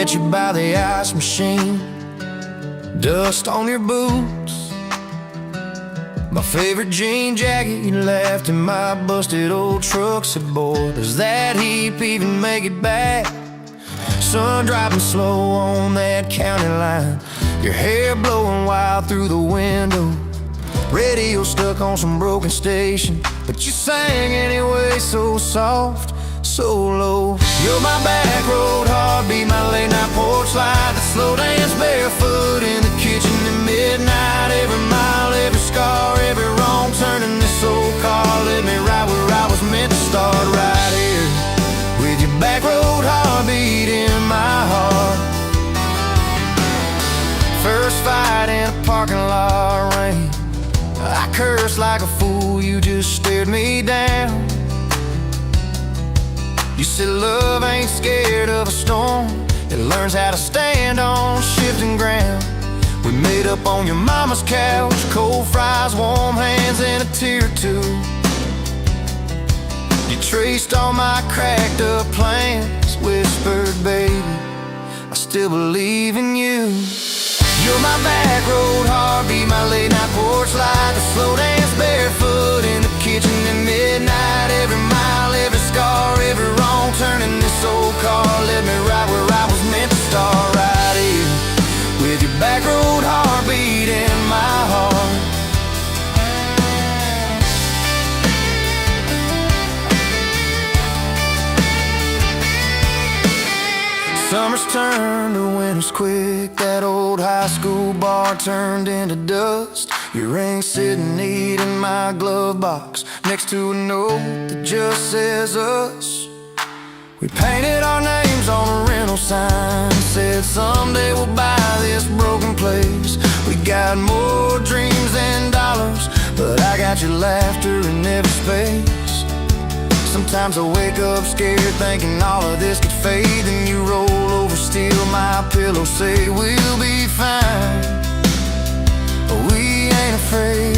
met you by the ice machine. Dust on your boots, my favorite jean jacket you left in my busted old truck. Said, boy, does that heap even make it back? Sun driving slow on that county line, your hair blowing wild through the window. Radio stuck on some broken station, but you sang anyway, so soft, so low. You're my back road heartbeat, my late night porch light, the slow dance barefoot in the kitchen at midnight. Every mile, every scar, every wrong turn in this old car led me right where I was meant to start, right here with your back road heartbeat in my heart. First fight in a parking lot rain, I cursed like a fool, you just stared me down. You said love ain't scared of a storm, it learns how to stand on shifting ground. We made up on your mama's couch, cold fries, warm hands, and a tear or two. You traced all my cracked up plans, whispered, baby, I still believe in you. You're my back road heartbeat, my late night porch light, the slow dance barefoot in the kitchen at midnight. Every mile, every scar, every wrong turn in this old car led me right where I was meant to start, right here with your back road heartbeat in my heart. Summer's turned to winter's quick, that old high school bar turned into dust. Your ring sitting neat in my glove box, next to a note that just says us. We painted our names on a rental sign, said someday we'll buy this broken place. We got more dreams than dollars, but I got your laughter in every space. Sometimes I wake up scared thinking all of this could fade, then you roll over, steal my pillow, say we'll be fine, but we ain't afraid.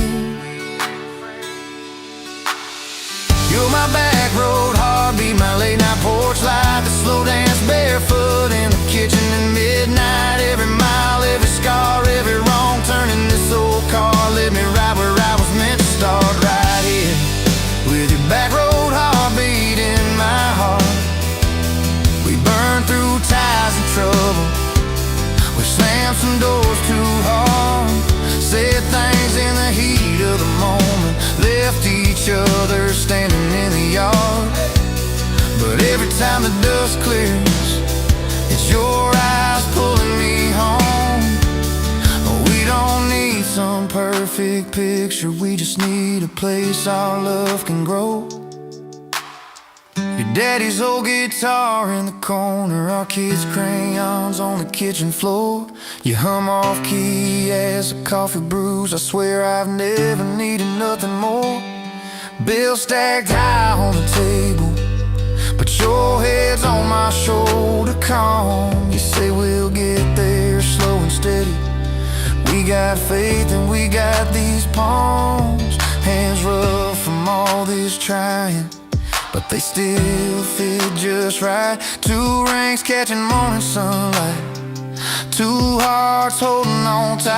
You're my back road heartbeat, my late night porch light, the slow dance barefoot in the kitchen at midnight. Every mile, every scar, every wrong turn in this old car led me right where I was meant to start, right here with your back road heartbeat in my heart. We burned through ties and trouble, we slammed some doors too hard, said things in the heat of the moment, left each other standing in the yard. But every time the dust clears, it's your eyes pulling me home. We don't need some perfect picture, we just need a place our love can grow. Your daddy's old guitar in the corner, our kids' crayons on the kitchen floor. You hum off key as the coffee brews, I swear I've never needed nothing more. Bills stacked high on the table, but your head's on my shoulder, calm. You say we'll get there slow and steady. We got faith and we got these palms, hands rough from all this trying, but they still fit just right. Two rings catching morning sunlight, two hearts holding on tight.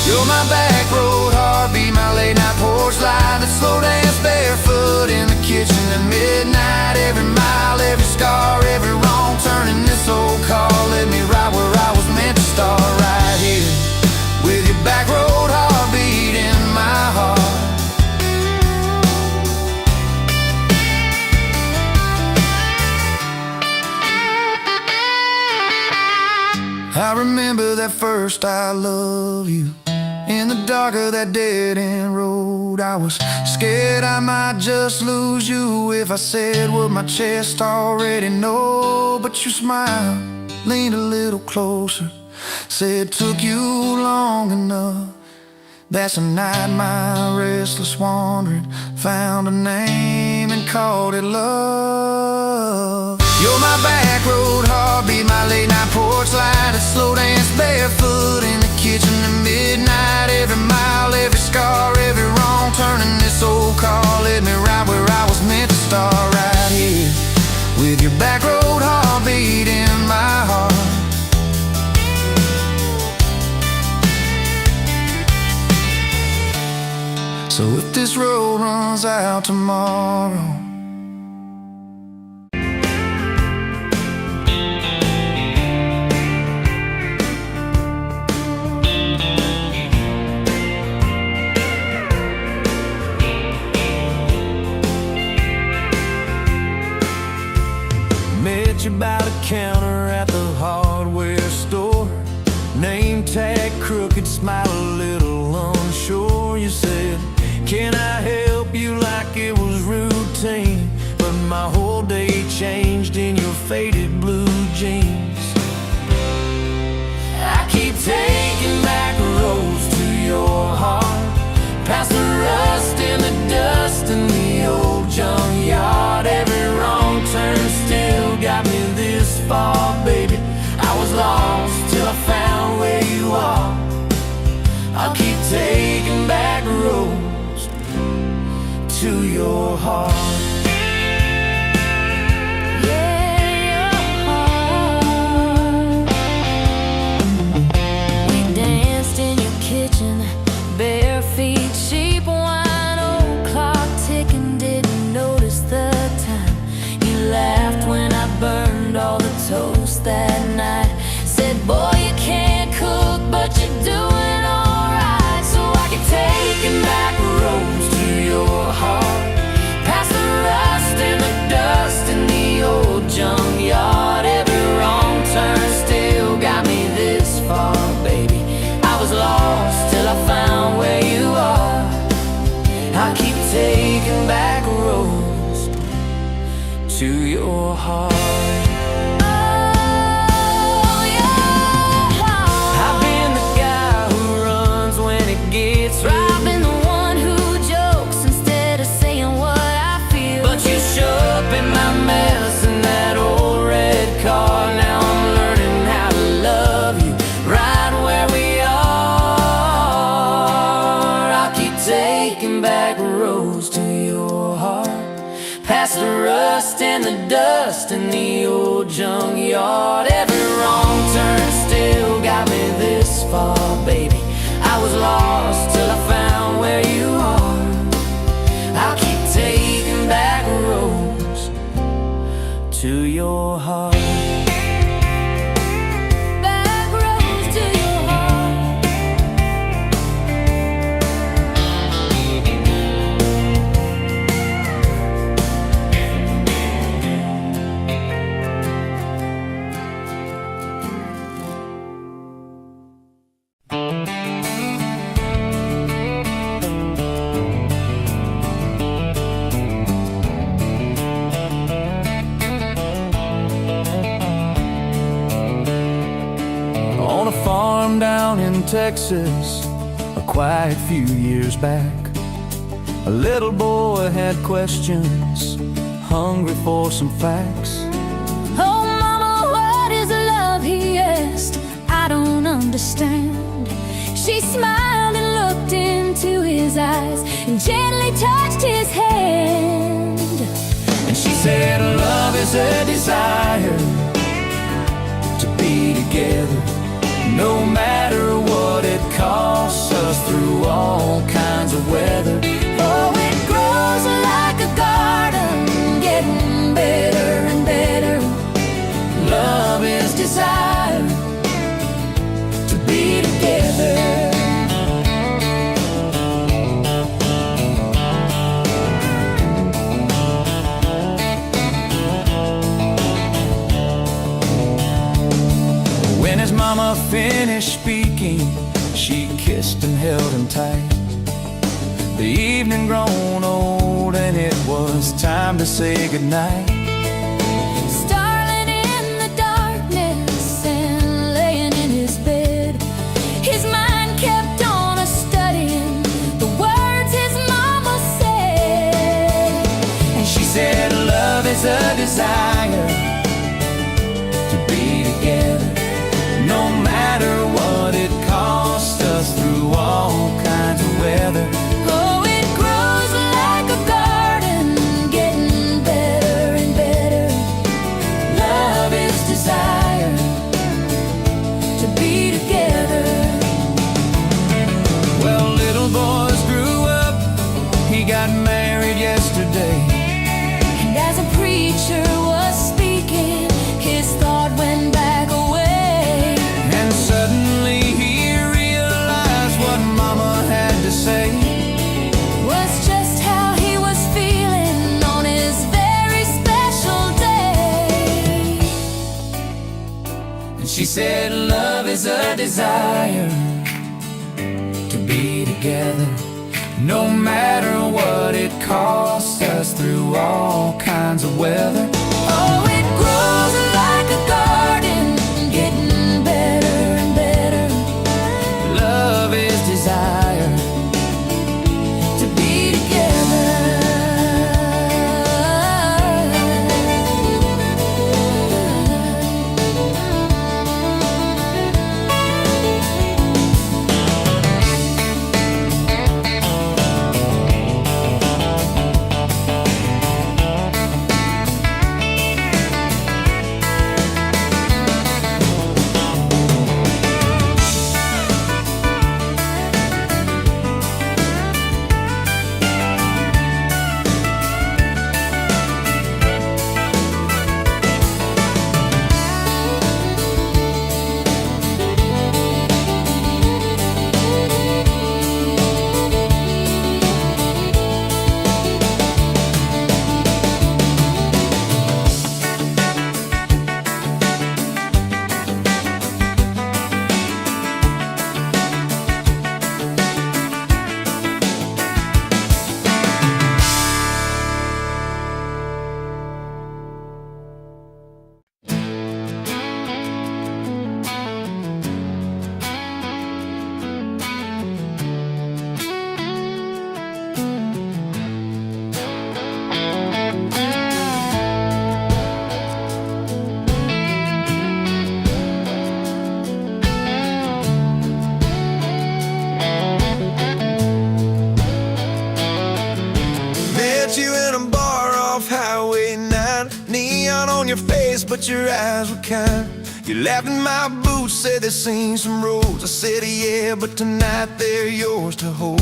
You're my back road heartbeat, my late night porch light, that slow dance barefoot in the kitchen at midnight. Every mile, every scar, every wrong turn in this old car led me right where I was meant to start, right here with your back road heartbeat in my heart. I remember that first I love you, in the dark of that dead-end road. I was scared I might just lose you if I said what my chest already know. But you smiled, leaned a little closer, said took you long enough. That's a night my restless wandering found a name and called it love. You're my back road heartbeat, my late night porch light, a slow dance barefoot in the kitchen at midnight. Every mile, every scar, every wrong turn in this old car led me right where I was meant to start, right here with your back road heart. So if this road runs out tomorrow, met you by the counter at the hardware store. Name tag crooked, smile a little unsure. You said, can I help you, like it was routine? But my whole day changed in your faded blue jeans. I keep taking back roads to your heart, past the rust and the dust in the old junkyard. Every wrong turn still got me this far, baby. I was lost till I found where you are. I'll keep taking back roads to your heart. Bare feet, cheap wine, old clock ticking, didn't notice the time. You laughed when I burned all the toast that night. Said, boy, you can't cook, but you're doing alright. So I keep taking back roads to your heart, past the rust and the dust in the old junkyard. Every wrong turn still got me this far, baby. I was lost till I found where you are. I keep taking back roads to your heart. Oh, yeah. I've been the guy who runs when it gets right. I've been the one who jokes instead of saying what I feel. But you show up in my mess in that old red car. Now I'm learning how to love you right where we are. Taking back roads to your heart, past the rust and the dust in the old junkyard. Every wrong turn still got me this far, baby. I was lost till I found where you are. I'll keep taking back roads to your heart. Down in Texas, a quiet few years back, a little boy had questions, hungry for some facts. Oh, mama, what is love? He asked. I don't understand. She smiled and looked into his eyes and gently touched his hand. And she said, love is a desire to be together, no matter what it costs us, through all kinds of weather. Oh, it grows like a garden, getting better and better. Love is desire to be together. When his mama finished speaking, she kissed and held him tight. The evening grown old and it was time to say goodnight. Starling in the darkness and laying in his bed, his mind kept on studying the words his mama said. And she said, love is a desire to be together, no matter what it costs us, through all kinds of weather. Oh, it grows like a garden, getting better and better. Love is desire to be together. Well, little boys grew up She said love is a desire to be together, no matter what it costs us, through all kinds of weather. Oh, it grows like a garden, getting better and better. Love is desire To be together. Met you in a bar off Highway 9, neon on your face, but your eyes were kind. You laughed in my boots, said they've seen some roads. I said yeah, but tonight they're yours to hold.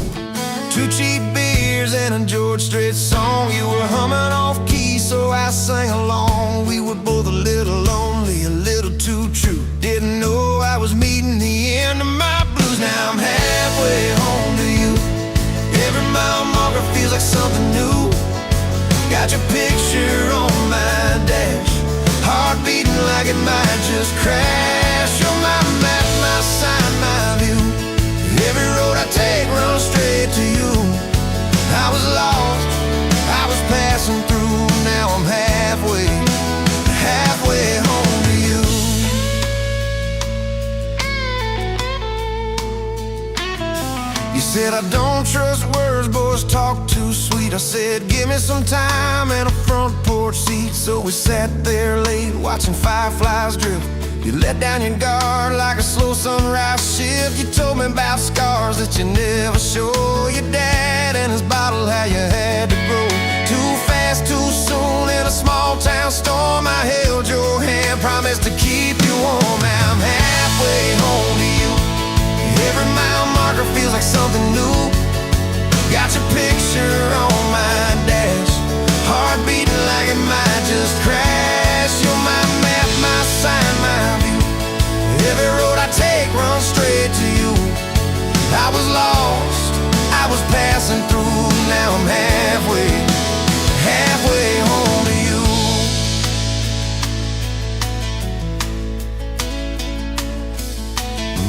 2 cheap beers and a George Strait song. You were humming off key, so I sang along. We were both a little lonely, a little too true. Didn't know I was meeting the end of my blues. Now I'm halfway home to you. Every mile marker feels like something new. Got your picture on my dash, heart beating like it might just crash. You're my map, my sign, my view. Every road I take runs straight to you. I was lost, I was passing through. Now I'm halfway home to you. You said I don't trust words, boys talk too sweet. I said give me some time and a front porch seat. So we sat there late watching fireflies drift. You let down your guard like a slow sunrise shift. You told me about scars that you never show. Your dad and his bottle, how you had to grow too fast, too soon in a small town storm. I held your hand, promised to keep you warm. Now I'm halfway home to you. Every mile marker feels like something new. Got your picture on my dash, heart beating like it might just crash. You're my map, my sign, my view. Every road I take runs straight to you. I was lost, I was passing through. Now I'm halfway home to you.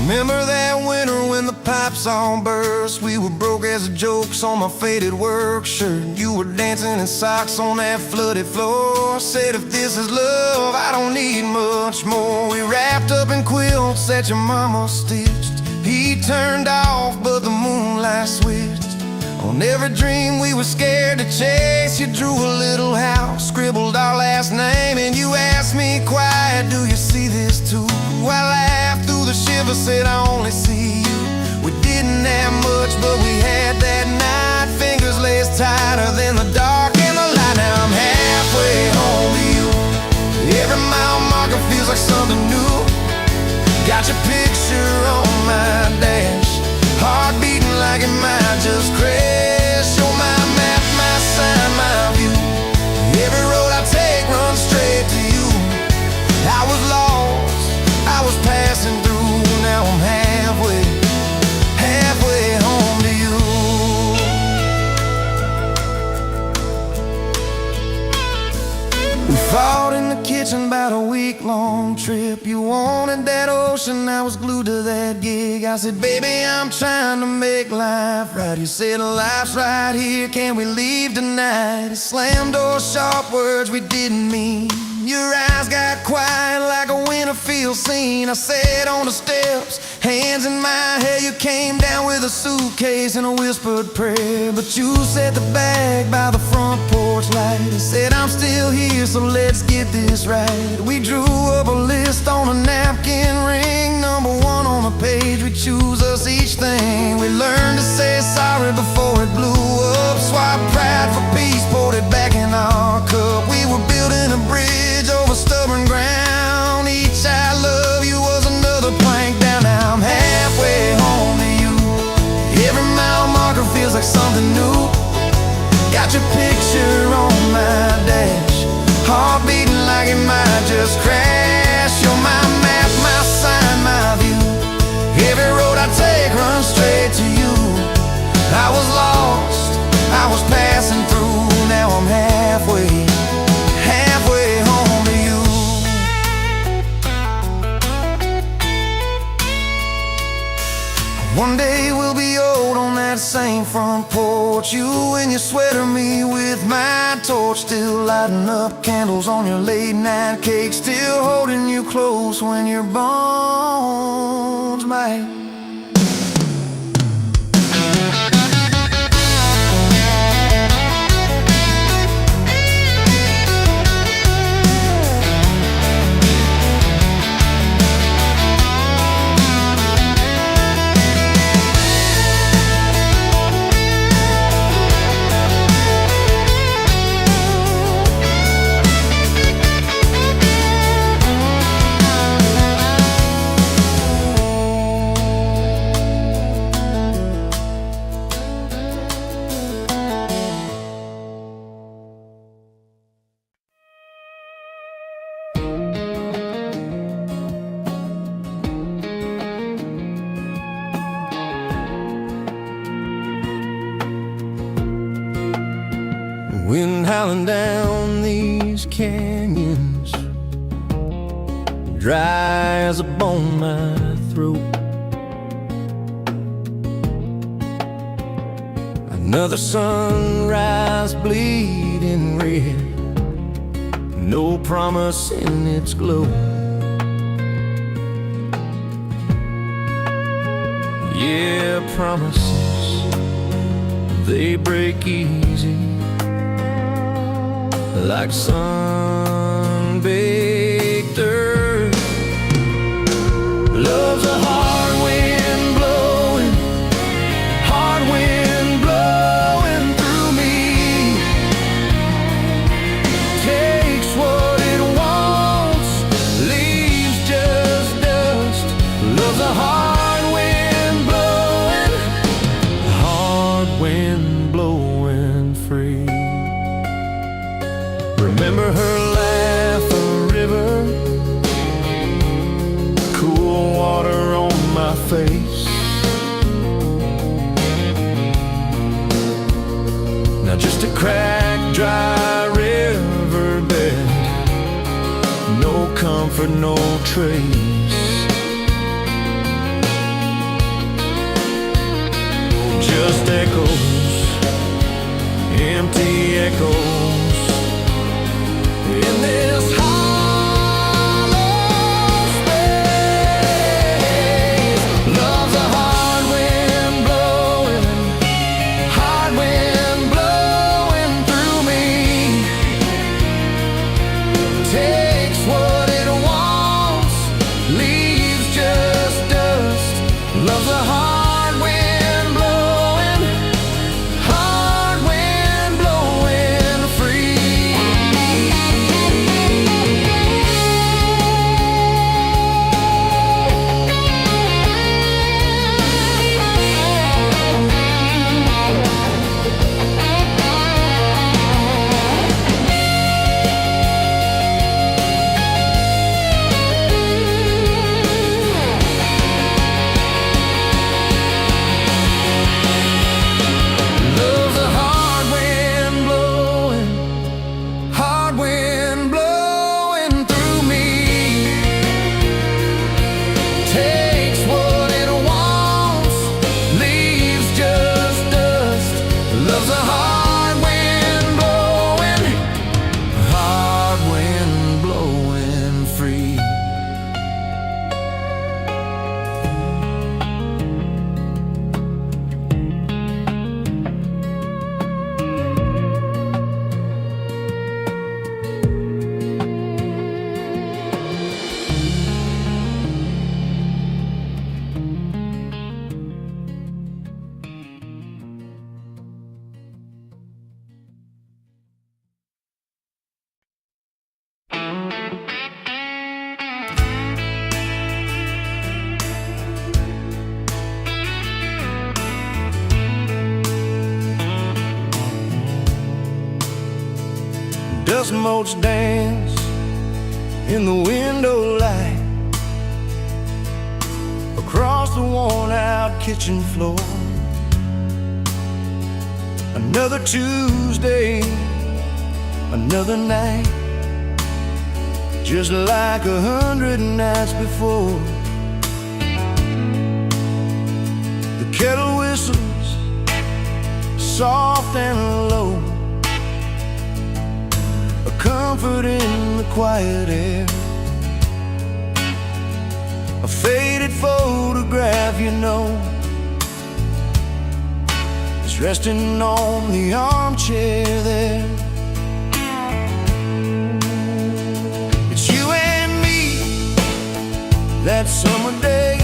Remember that winter when the pipes all burst? We were broke as jokes on my faded work shirt. You were dancing in socks on that flooded floor. Said if this is love, I don't need much more. We wrapped up in quilts that your mama stitched. He turned off, but the moonlight switched. On every dream we were scared to chase, you drew a little house, scribbled our last name, and you asked me quiet, do you see this too? I laughed through the shiver, said I only see you. We didn't have much, but we had that night. Fingers laced tighter than the dark and the light. Now I'm halfway home to you. Every mile marker feels like something new. Got your picture on my dash, heart beating like it might just crash. You're my map, my sign, my view. Every road I take runs straight to you. I was lost, I was passing through. Now I'm halfway home to you. We fought in the kitchen about a week-long trip. You wanted that that ocean, I was glued to that gig. I said, baby, I'm trying to make life right. You said, life's right here, can we leave tonight? Slam door, sharp words we didn't mean. Your eyes got quiet like a Winterfield scene. I sat on the steps, hands in my hair. You came down with a suitcase and a whispered prayer. But you set the bag by the front porch light and said, I'm still here, so let's get this right. We drew up a list on a napkin ring, number one on the page. We choose us each thing. We learned to say sorry before it blew up. Swap pride for peace, poured it back in our cup. We were building a bridge over stubborn ground. Each I love you was another plank down. Now I'm halfway home to you. Every mile marker feels like something new. Got your picture on my dash, heart beating like it might just crash. You're my map, my sign, my view. Every road I take runs straight to you. I was lost, I was passing through. Now I'm halfway home to you. One day we'll be old on that same front porch. You in your sweater, me with my torch. Still lighting up candles on your late night cake. Still holding you close when your bones might. Wind howling down these canyons, dry as a bone my throat. Another sunrise bleeding red, no promise in its glow. Yeah, promises, they break easy, like sun-baked earth. Love's a hard wind blowing, hard wind blowing through me. Takes what it wants, leaves just dust. Love's a hard wind blowing free. Remember her laugh, a river, cool water on my face. Now just a cracked, dry riverbed, no comfort, no trace. Just echoes, empty echoes in this hollow space. Love's a hard wind blowing through me. Takes what it wants, leaves just dust. Love's a hard wind blowing motes dance in the window light across the worn-out kitchen floor. Another Tuesday, another night, just like 100 nights before. The kettle whistles soft and low, a comfort in the quiet air. A faded photograph, you know, is resting on the armchair there. It's you and me that summer day,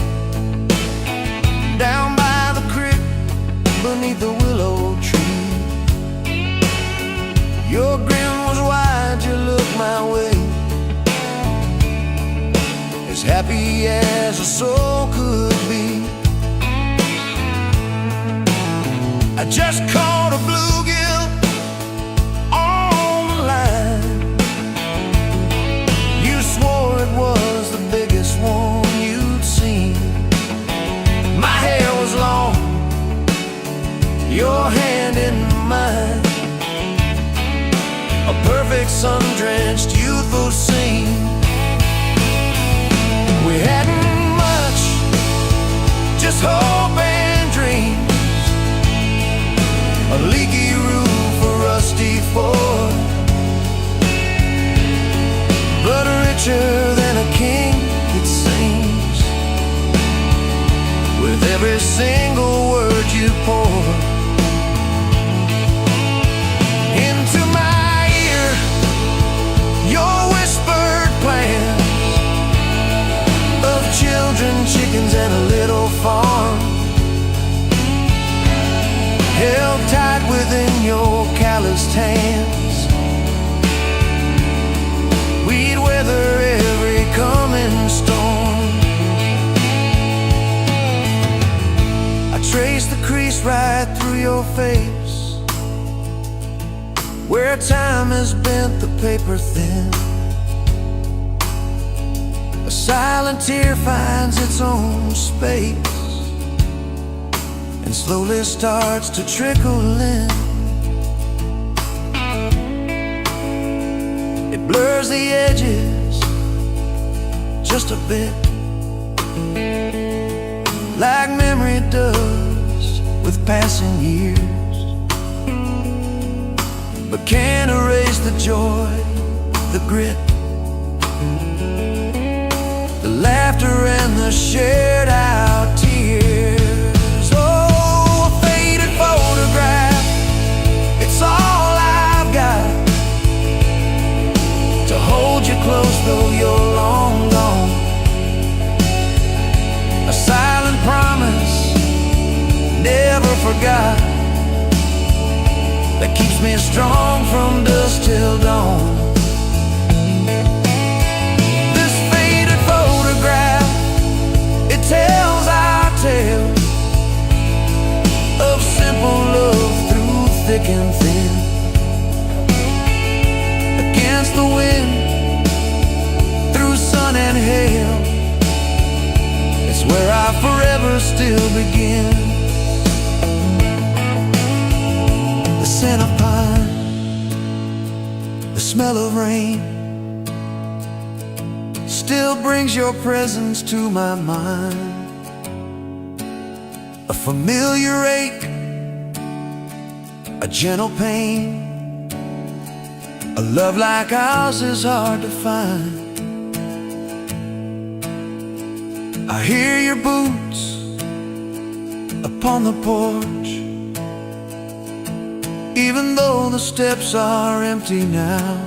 down by the creek beneath the willow tree. Your grin was wide, you looked my way, as happy as a soul could be. I just caught a bluegill on the line. You swore it was the biggest one you'd seen. My hair was long, your hand in mine, a perfect sun-drenched youthful scene. We hadn't much, just hope and dreams, a leaky roof, a rusty Ford, but richer than a king, it seems, with every single word you pour into my ear. Your whispered plans of children, chickens, and a little farm, held tight within your calloused hands. We'd weather every coming storm. I traced the crease right through your face, where time has bent the paper thin. A silent tear finds its own space and slowly starts to trickle in. It blurs the edges just a bit, like memory does with passing years, but can't erase the joy, the grit, the laughter and the shared out tears. Oh, a faded photograph, it's all I've got to hold you close though you're long gone. A silent promise, never forgot, that keeps me strong from dusk till dawn. This faded photograph, it tells our tale of simple love through thick and thin. Against the wind, through sun and hail, it's where I forever still begin. The scent of pine, the smell of rain, still brings your presence to my mind. A familiar ache, a gentle pain, a love like ours is hard to find. I hear your boots upon the porch, even though the steps are empty now.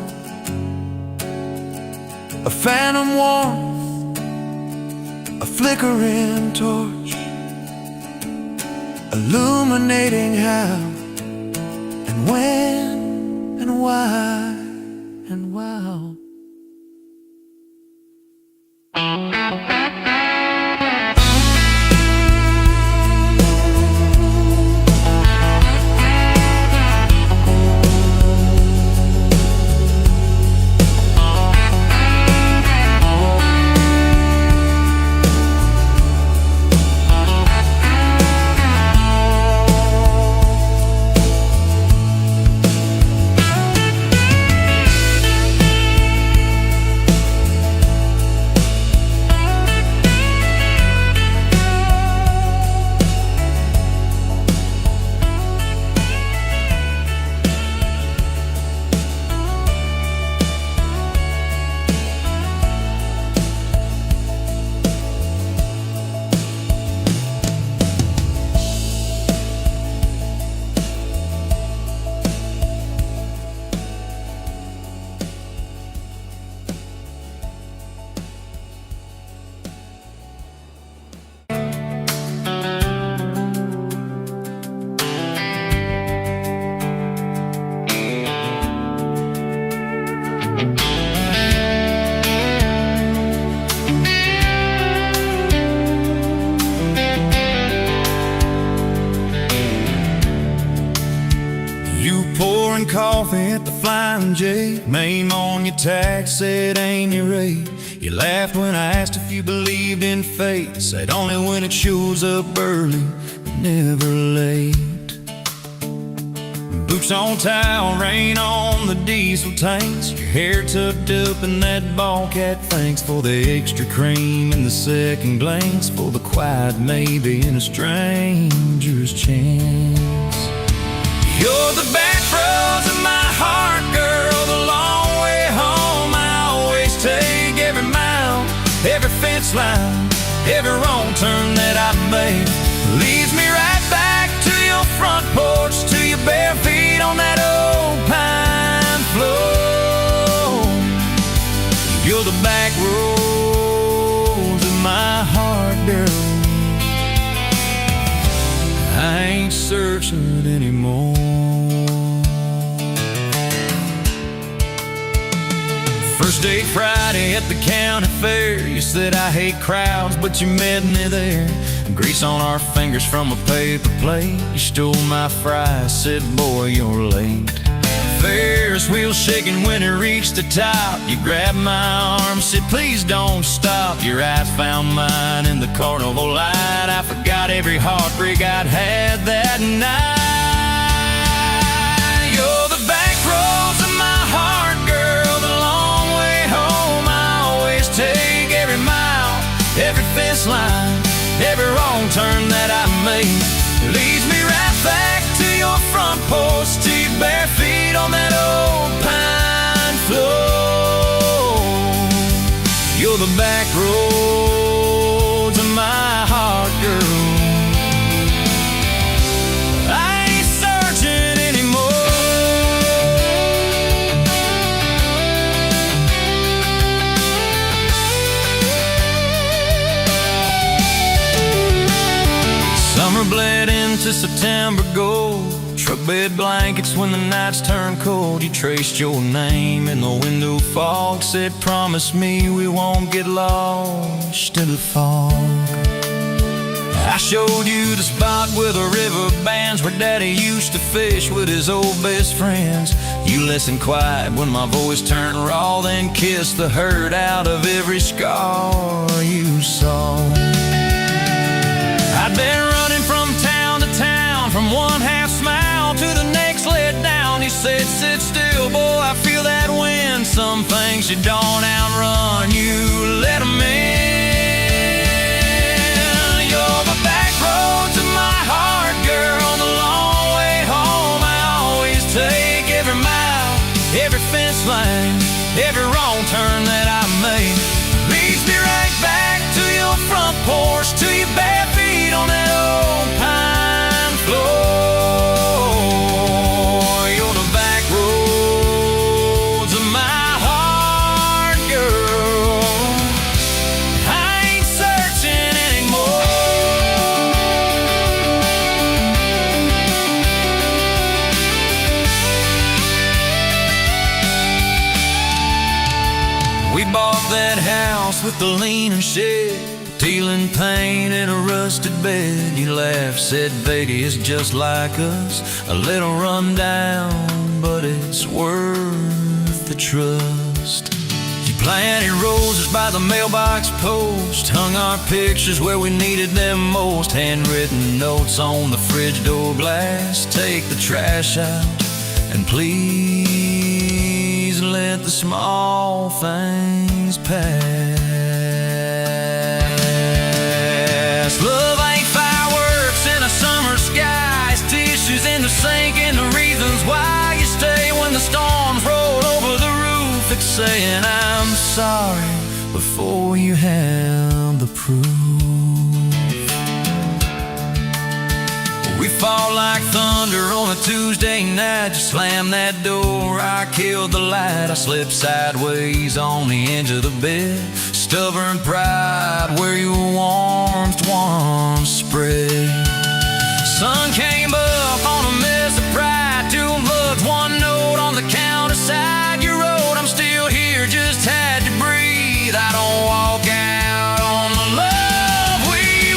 A phantom warmth, a flickering torch, illuminating how and when and why and wow. coffee at the Flying J. Name on your tax said ain't your rate. You laughed when I asked if you believed in fate. Said only when it shows up early, but never late. Boots on towel, rain on the diesel tanks. Your hair tucked up in that ball cat. Thanks for the extra cream and the second glance, for the quiet maybe in a stranger's chance. You're the back roads of my heart, girl, the long way home I always take. Every mile, every fence line, every wrong turn that I make leads me right back to your front porch, to your bare feet on that old pine floor. You're the back roads of my heart, girl. I ain't searching anymore. First date Friday at the county fair. You said I hate crowds, but you met me there. Grease on our fingers from a paper plate. You stole my fries, said boy you're late. Ferris wheel shaking when it reached the top. You grabbed my arm, said please don't stop. Your eyes found mine in the carnival light. I forgot every heartbreak I'd had that night. You're the back roads of my heart, girl, the long way home I always take. Every mile, every fence line, every wrong turn that I make leads me right back to your front porch, to your bare feet on that old pine floor. You're the back roads of my heart, girl. I ain't searching anymore. Summer bled into September gold. Truck bed blankets when the nights turn cold. You traced your name in the window fog. Said promise me we won't get lost in the fog. I showed you the spot where the river bands, where Daddy used to fish with his old best friends. You listened quiet when my voice turned raw, then kissed the hurt out of every scar you saw. I'd been running from town to town, from one half smile to the next let down. He said, sit still, boy, I feel that wind. Some things you don't outrun, you let them in. You're the back roads of my heart, girl, the long way home I always take. Every mile, every fence line, every wrong turn that I make leads me right back to your front porch, to your bare feet on that old pine floor. You're the back roads of my heart, girl. I ain't searching anymore. We bought that house with the leaning shed, peeling paint in a rusted bed. You laughed, said baby, it's just like us, a little run down, but it's worth the trust. You planted roses by the mailbox post, hung our pictures where we needed them most. Handwritten notes on the fridge door glass, take the trash out and please let the small things pass. Love ain't fireworks in a summer sky, it's tissues in the sink and the reasons why you stay when the storms roll over the roof. It's saying I'm sorry before you have the proof. We fall like thunder on a Tuesday night. You slam that door, I killed the light. I slipped sideways on the edge of the bed. Stubborn pride where your warmth once spread. Sun came up on a mess of pride. 2 bucks, 1 note on the counter side. You wrote, I'm still here, just had to breathe. I don't walk out on the love we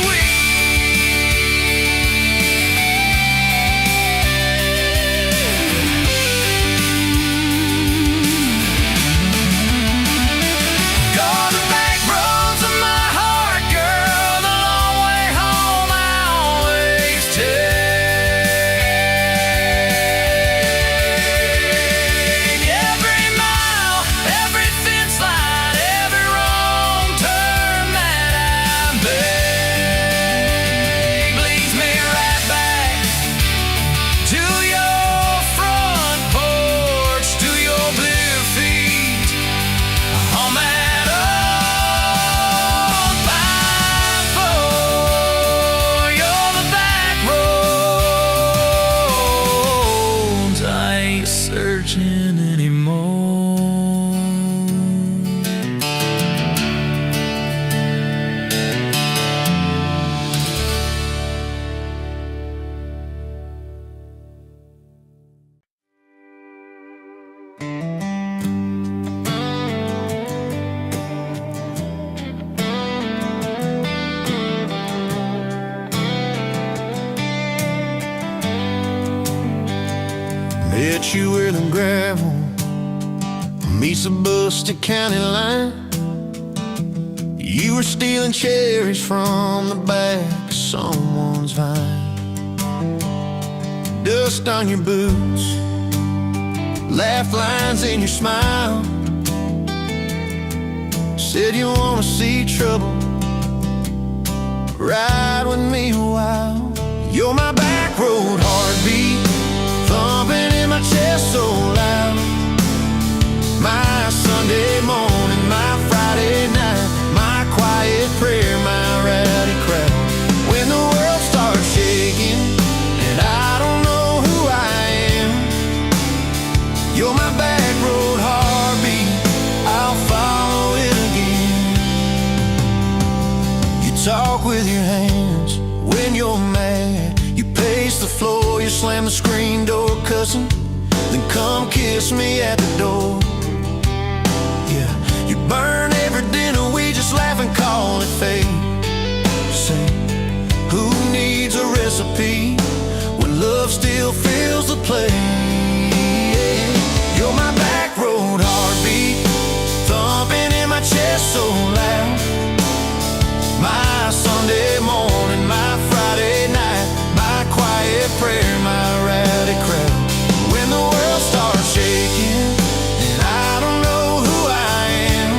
Bet you where the gravel meets the Buster County line. You were stealing cherries from the back of someone's vine. Dust on your boots, laugh lines in your smile. Said you wanna see trouble, ride with me a while. You're my back road heartbeat, thumping in my chest so loud. My Sunday morning, my Friday night, my quiet prayer, my rowdy crowd. When the world starts shaking and I don't know who I am, you're my back road heartbeat, I'll follow it again. You talk with your hands when you're mad, you pace the floor, you slam the screen door cussing, then come kiss me at the door. Yeah, you burn every dinner, we just laugh and call it fate. Say, who needs a recipe when love still fills the plate? You're my back road heartbeat, thumping in my chest so loud. My Sunday morning, my Friday night, my quiet prayer, my rowdy crowd. When the world starts shaking and I don't know who I am,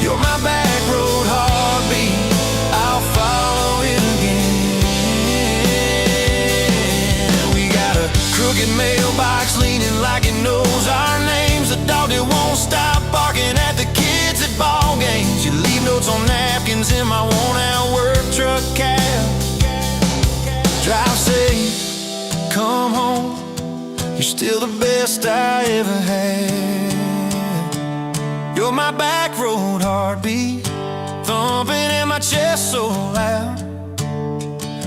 you're my back road heartbeat, I'll follow it again. We got a crooked mailbox leaning like it knows our names, a dog that won't stop barking at the kids at ball games. You leave notes on napkins in my worn-out work truck cab. Drive safe, come home, you're still the best I ever had. You're my back road heartbeat, thumping in my chest so loud.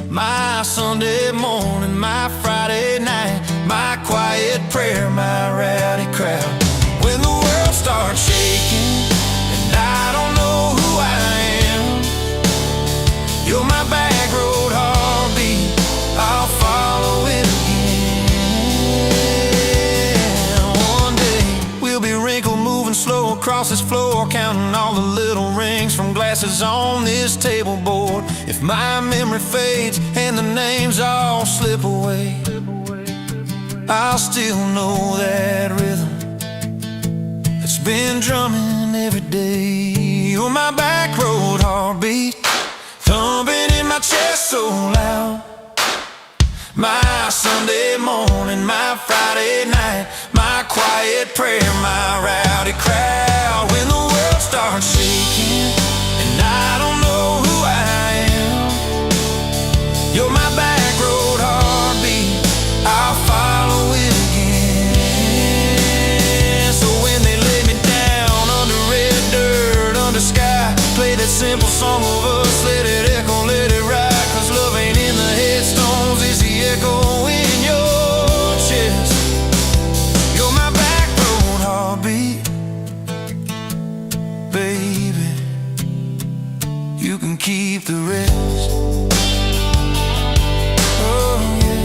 My Sunday morning, my Friday night, my quiet prayer, my rowdy crowd. When the world starts shaking and I don't know who I am, you're my back road heartbeat, I'll follow it again. One day we'll be wrinkled, moving slow across this floor, counting all the little rings from glasses on this table board. If my memory fades and the names all slip away, I'll still know that rhythm that's been drumming every day. You're my back road heartbeat, thumping in my chest so loud. My Sunday morning, my Friday night, my quiet prayer, my rowdy crowd. When the world starts shaking and I don't know who I am, you're my back road heartbeat, I'll follow it again. So when they lay me down under red dirt, under sky, play that simple song of us, let it echo, let it ride. Cause love ain't in the headstones, it's the echo in your chest. You're my back road heartbeat, baby, you can keep the rest. Oh yeah.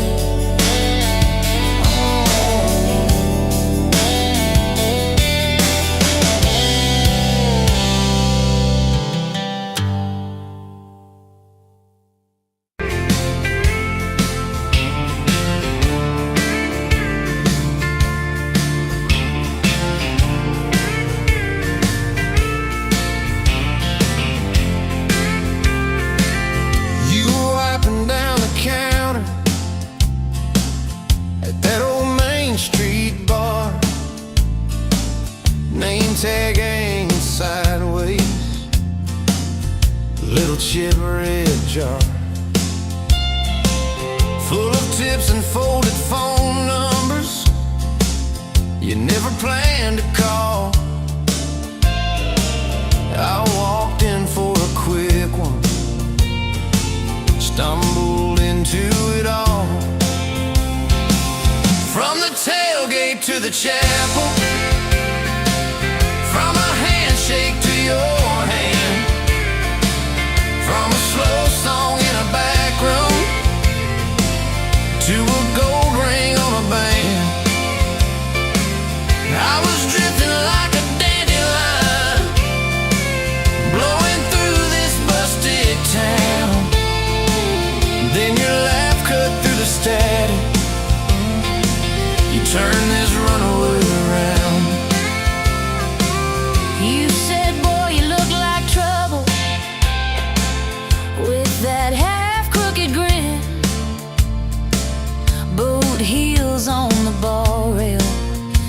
Tag hanging sideways, little chip red jar full of tips and folded phone numbers you never planned to call. I walked in for a quick one, stumbled into it all. From the tailgate to the chapel, from a handshake to your hand, from a slow song in a back room to a gold ring on a band. that half-crooked grin, boot heels on the ball rail.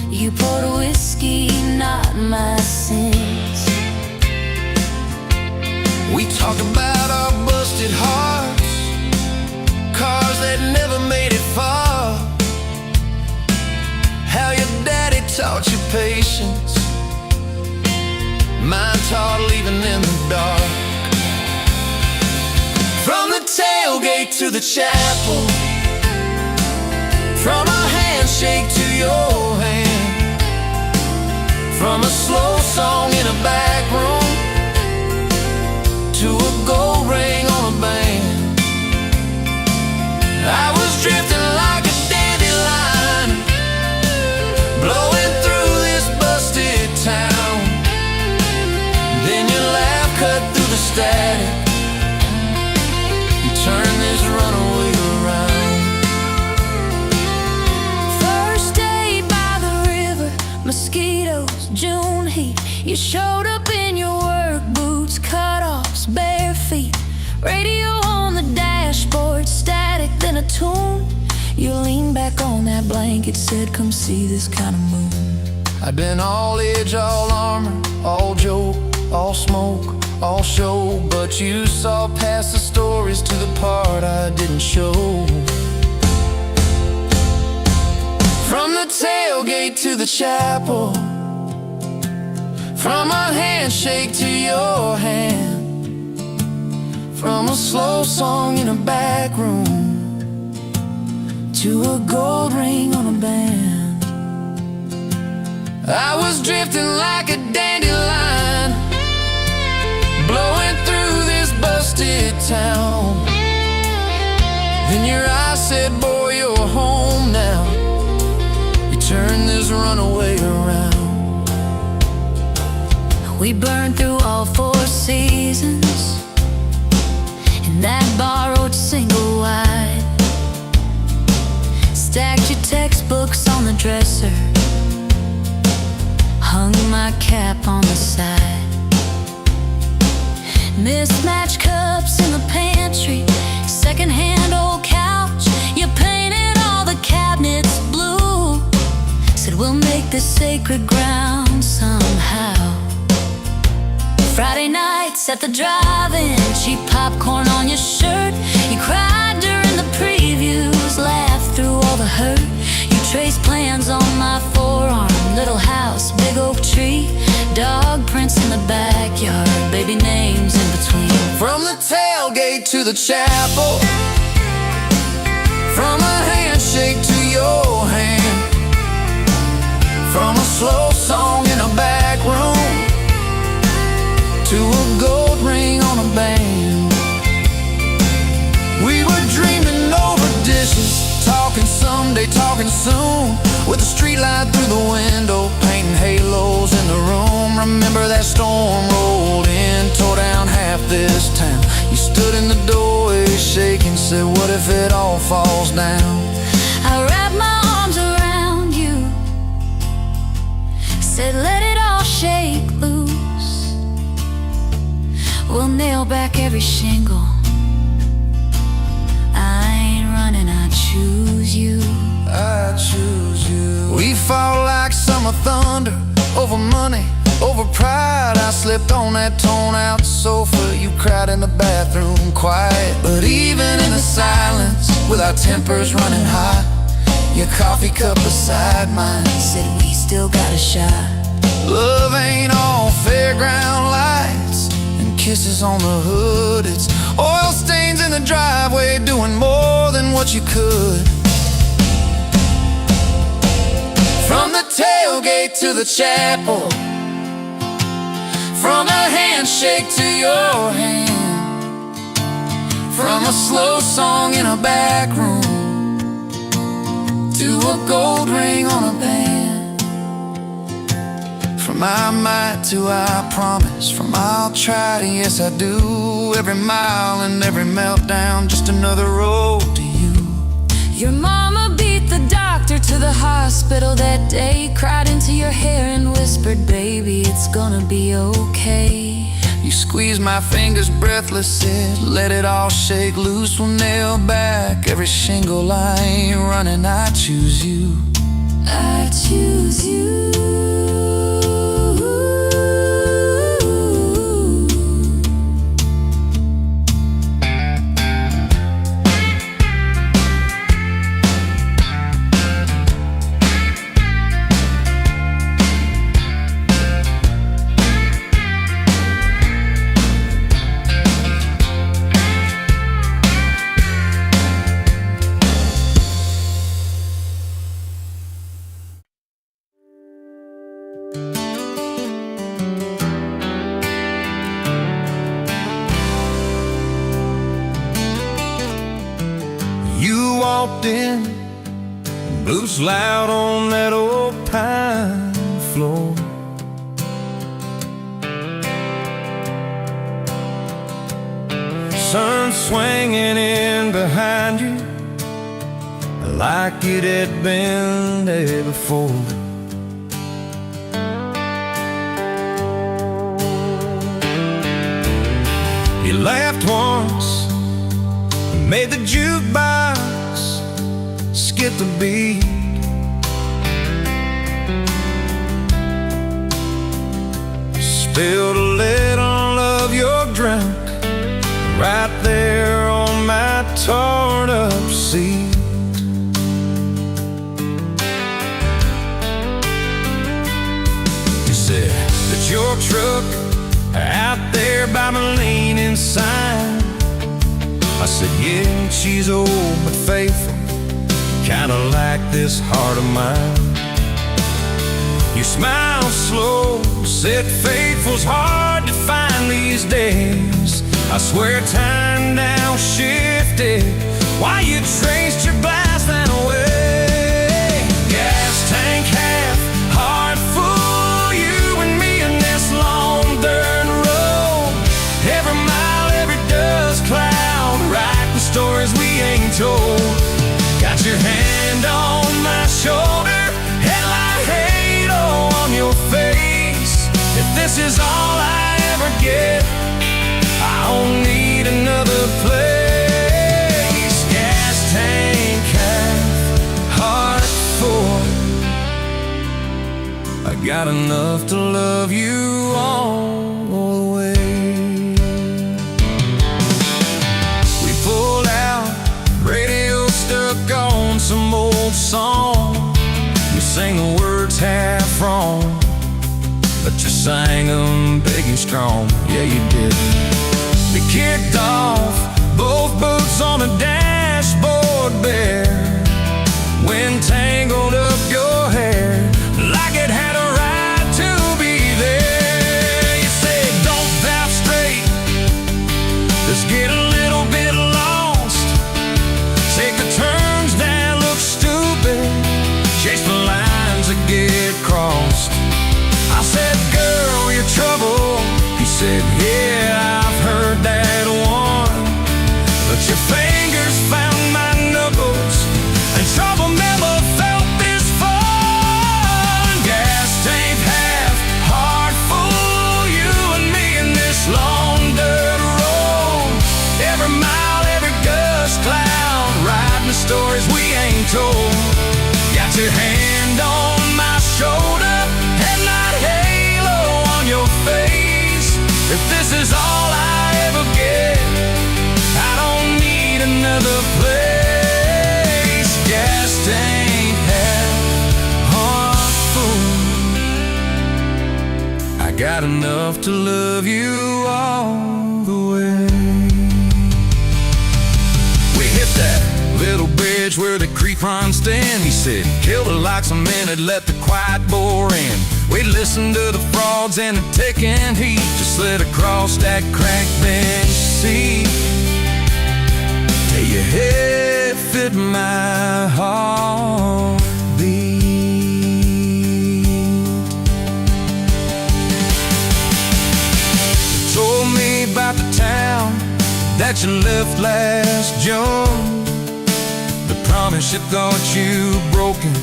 You poured whiskey, not my sins. We talked about our busted hearts, cars that never made it far, how your daddy taught you patience, mine taught leaving in the dark. From the tailgate to the chapel, from a handshake to your hand, from a slow song in a back room to a gold ring on a band. I was drifting like a dandelion, blowing through this busted town. Then your laugh cut through the static, you turned this runaway around. First day by the river, mosquitoes, June heat. You showed up in your work boots, cut-offs, bare feet. Radio on the dashboard, static, then a tune. You leaned back on that blanket, said, come see this kind of moon. I'd been all edge, all armor, all joke, all smoke, all show, but you saw past the stories to the part I didn't show. From the tailgate to the chapel, from a handshake to your hand, from a slow song in a back room to a gold ring on a band. I was drifting like a dandelion, blowing through this busted town. Then your eyes said, boy, you're home now. You turned this runaway around. We burned through all 4 seasons in that borrowed single wide. Stacked your textbooks on the dresser, hung my cap on the side. Mismatched cups in the pantry, secondhand old couch. You painted all the cabinets blue, said we'll make this sacred ground somehow. Friday nights at the drive-in, cheap popcorn on your shirt. You cried during the previews, laughed through all the hurt. You traced plans on my forearm, little house, big oak tree, dog prints in the backyard, baby names in between. From the tailgate to the chapel, from a handshake to your hand, from a slow song in a back room to a gold ring on a band. We were dreaming over dishes, talking someday, talking soon, with a street light through the window, painting halos in the room. Remember that storm rolled in, tore down half this town. You stood in the doorway shaking, said, what if it all falls down? I wrapped my arms around you, said let it all shake loose. We'll nail back every shingle. I ain't running, I choose you. I choose you. We fought like summer thunder, over money, over pride. I slipped on that torn-out sofa, you cried in the bathroom quiet. But even in the silence, with our tempers running hot, your coffee cup beside mine Said we still got a shot. love ain't all fairground lights and kisses on the hood. It's oil stains in the driveway, doing more than what you could. From the tailgate to the chapel, from a handshake to your hand, from a slow song in a back room to a gold ring on a band. From I might to I promise, from I'll try to yes I do. Every mile and every meltdown, just another road to you. Your mama beat the doctor to the hospital that day, cried into your hair and whispered, baby, it's gonna be okay. You squeezed my fingers breathless, said, let it all shake loose. We'll nail back every shingle. I ain't running, I choose you. I choose you. You walked in, blues loud on that old pine floor. Sun swinging in behind you like it had been there before. You laughed once, made the jukebox skip the beat. Spilled a little of your drink right there on my torn up seat. You said that your truck out there by my leaning sign. I said, yeah, she's old but faithful, kinda like this heart of mine. You smiled slow, said faithful's hard to find these days. I swear time now shifted while you traced your glass that away. Gas tank half, heart full, you and me in this long dirt road. Every mile, every dust cloud, writing stories we ain't told. Got your hand on my shoulder, headlight halo on your face. If this is all I ever get, I don't need another place. Gas tank half, heart full, I got enough to love you all the way. We pulled out, radio stuck on some old song. You sang the words half wrong, but you sang them big and strong. Yeah, you did. We kicked off, both boots on the dashboard bare. Wind tangled up your hair like it had a right to be there. You said, don't valve straight, let's get a little bit lost. Take the turns that look stupid, chase the lines that get crossed. I said, girl, you're trouble. He said, yeah, I've heard that one. But your fingers found my knuckles, and trouble never felt this fun. Gas tank half, heart full, you and me in this long dirt road. Every mile, every dust cloud, writing the stories we ain't told. Got your hand on my shoulder, headlight halo on your face. If this is all I ever get, I don't need another place. Gas tank half, heart full, I got enough to love you all the way. We hit that little bridge where the creek runs stand. He said, kill the lights a minute, let the quiet bore in. We listened to the frogs and the ticking heat, just slid across that cracked bench seat. Till your head fit my heartbeat. You told me about the town that you left last June, the promise you thought you broken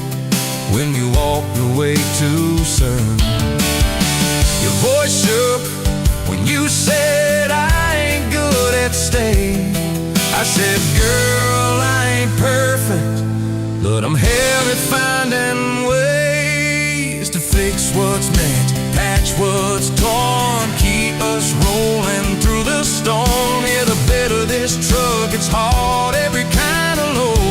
when you walked away too soon. Your voice shook When you said I ain't good at staying, I said, girl, I ain't perfect, but I'm hell at finding ways to fix what's meant, patch what's torn, keep us rolling through the storm. Yeah, the bed of this truck, it's hard, every kind of load.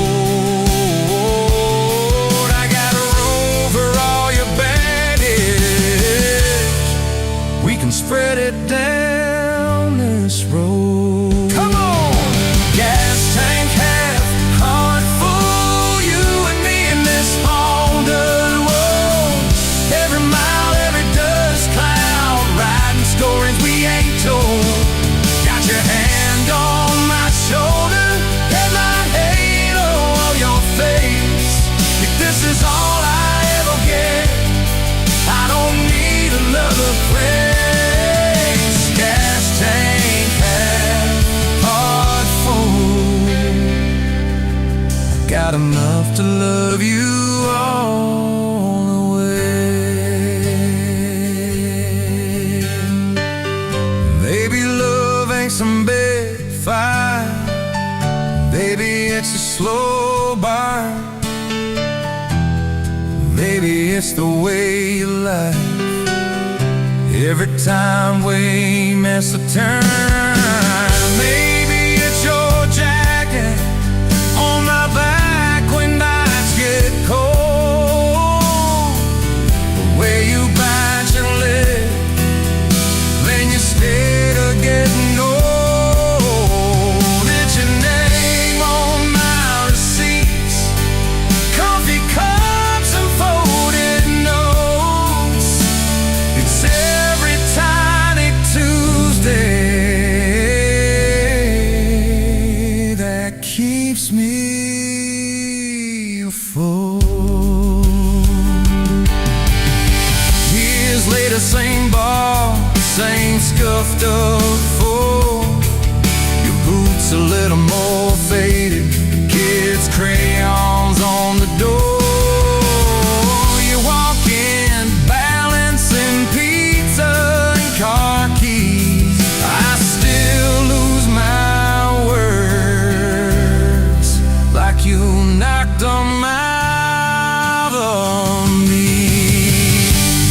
I got room for all your baggage. We can spread it down this road. Come on! Gas tank half, heart full, you and me in this Honda road. Every mile, every dust cloud, riding stories we ain't told. Got your hand on my shoulder, headline halo on your face. If this is all I ever get, I don't need another praise. Gas tank half, heart full. Got enough to love you all the way. Maybe love ain't some big fight, maybe it's a slow burn, maybe it's the way you lie. Every time we miss a turn, maybe it's your jacket on my back when nights get cold. The way you bite your lip, then you stay to getting old. It's your name on my receipts, coffee cups and folded notes. It's every tiny Tuesday that keeps me afloat. Years later, same bar, same scuffed up floor. Your boots a little more faded, kids' crayons on the door. You walk in, balancing pizza and car keys. I still lose my words, like you knocked them out of me.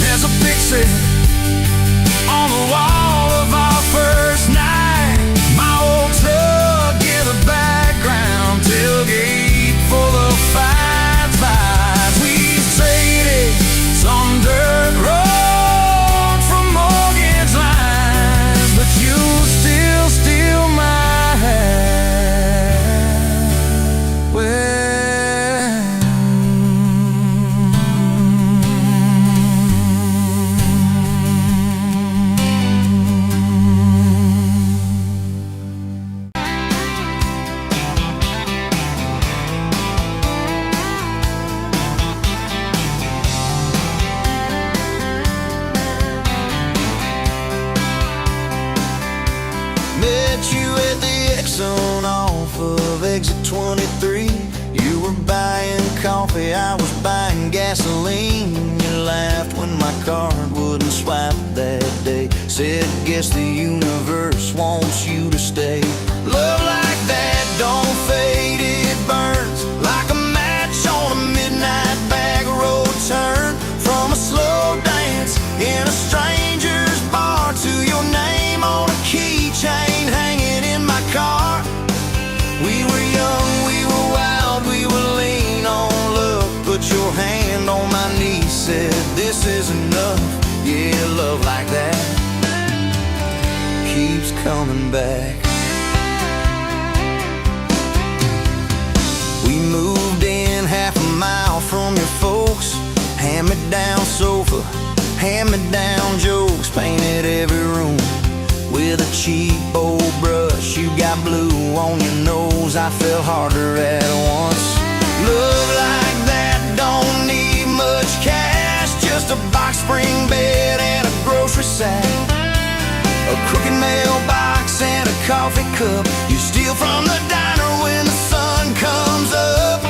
There's a picture on the wall of our first night. My old truck in the background, tailgate full of fights. We traded some dirt road for mortgage lines, but you still steal my heart. Met you at the Exxon off of exit 23. You were buying coffee, I was buying gasoline. You laughed when my card wouldn't swipe that day. Said, guess the universe wants you to stay. Love like that don't fade, it burns like a match on a midnight back road turn. From a slow dance in a stranger's bar to your name on a keychain hanging in my car. We were young, we were wild, we were lean on love. Put your hand on my knee, said this is enough. Yeah, love like that keeps coming back. We moved in half a mile from your folks. Hand-me-down sofa, hand-me-down jokes. Painted every room with a cheap old brush. You got blue on your nose, I fell harder at once. Love like that don't need much cash, just a box spring bed and a grocery sack, a crooked mailbox and a coffee cup. You steal from the diner when the sun comes up.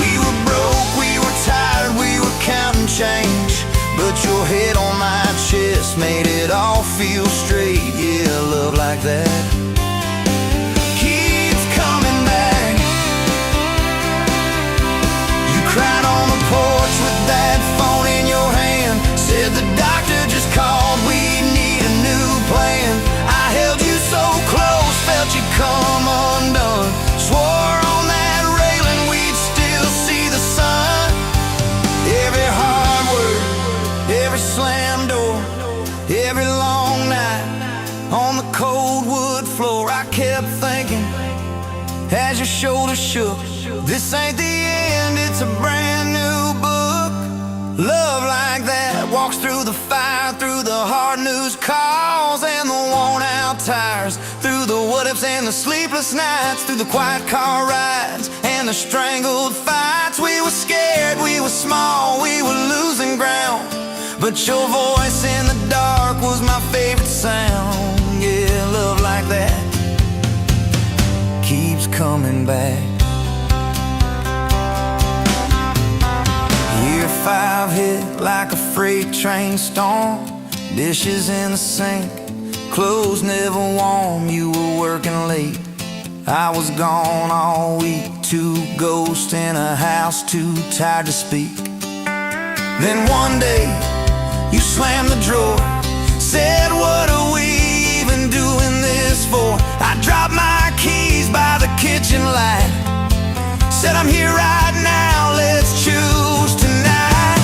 We were broke, we were tired, we were counting change, but your head on my chest made it it all feels straight. Yeah, love like that keeps coming back. You cried on the porch with that phone in your hand, said the doctor just called, we need a new plan. I held you so close, felt you come undone, swore on that railing we'd still see the sun. Every hard word, every slam door, every long night on the cold wood floor, I kept thinking as your shoulders shook, this ain't the end, it's a brand new book. Love like that walks through the fire, through the hard news calls and the worn out tires, through the what ifs and the sleepless nights, through the quiet car rides and the strangled fights. We were scared, we were small, we were losing ground, but your voice in the dark was my favorite sound. Yeah, love like that keeps coming back. Year 5 hit like a freight train storm, dishes in the sink, clothes never warm. You were working late, I was gone all week. 2 ghosts in a house, too tired to speak. Then one day you slammed the drawer, said, what are we even doing this for? I dropped my keys by the kitchen light, said, I'm here right now, let's choose tonight.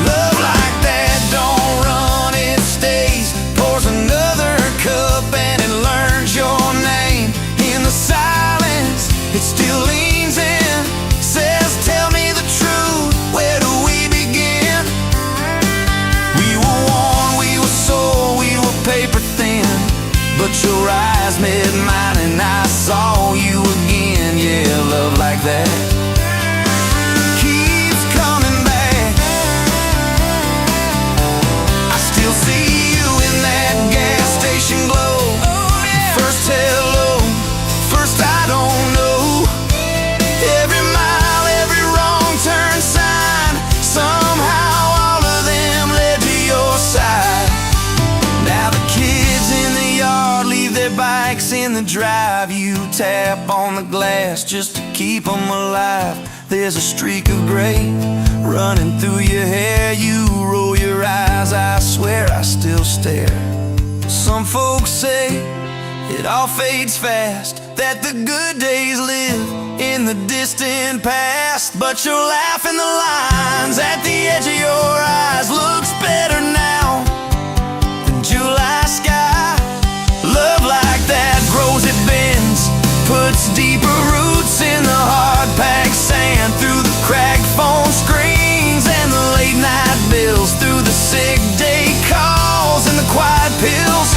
Love like that don't run, it stays, pours another cup and it learns your name. In the silence, it still leans in, says, tell me the truth, where do we begin? We were worn, we were sore, we were paper thin, but your eyes met mine and I saw you again. Yeah, love like that keeps coming back. I still see you in that gas station glow. First hello, first I don't know. Every mile, every wrong turn sign, somehow all of them led to your side. Now the kids in the yard leave their bikes in the drive. You tap on the glass just to keep them alive. There's a streak of gray running through your hair. You roll your eyes, I swear I still stare. Some folks say it all fades fast, that the good days live in the distant past, but your laugh in the lines at the edge of your eyes looks better now than July sky. Love like that grows, it bends, puts deeper roots in the hard-packed sand, through the cracked phone screens and the late night bills, through the sick day calls and the quiet pills.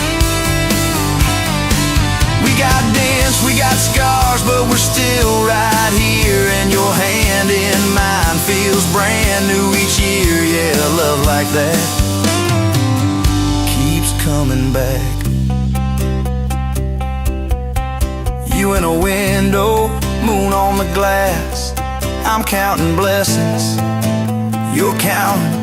We got dents, we got scars, but we're still right here, and your hand in mine feels brand new each year. Yeah, love like that keeps coming back. You in a window, moon on the glass, I'm counting blessings, you're counting.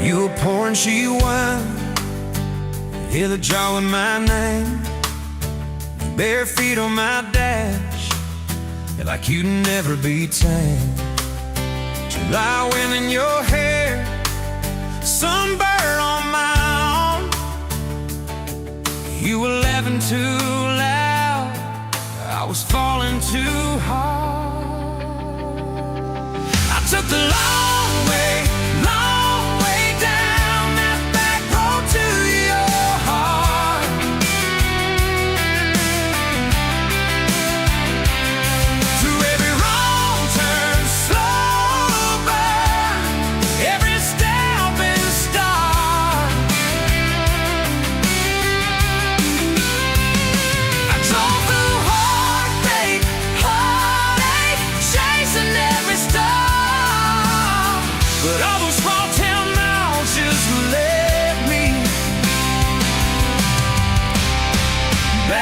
You were pouring cheap wine, hear the jar with my name, bare feet on my dash, you're like you'd never be tamed. July wind in your hair, sunburn on my arm. You were laughing too loud, I was falling too hard. I took the long way down that back road to your heart. Through every wrong turn, slow burn, every step in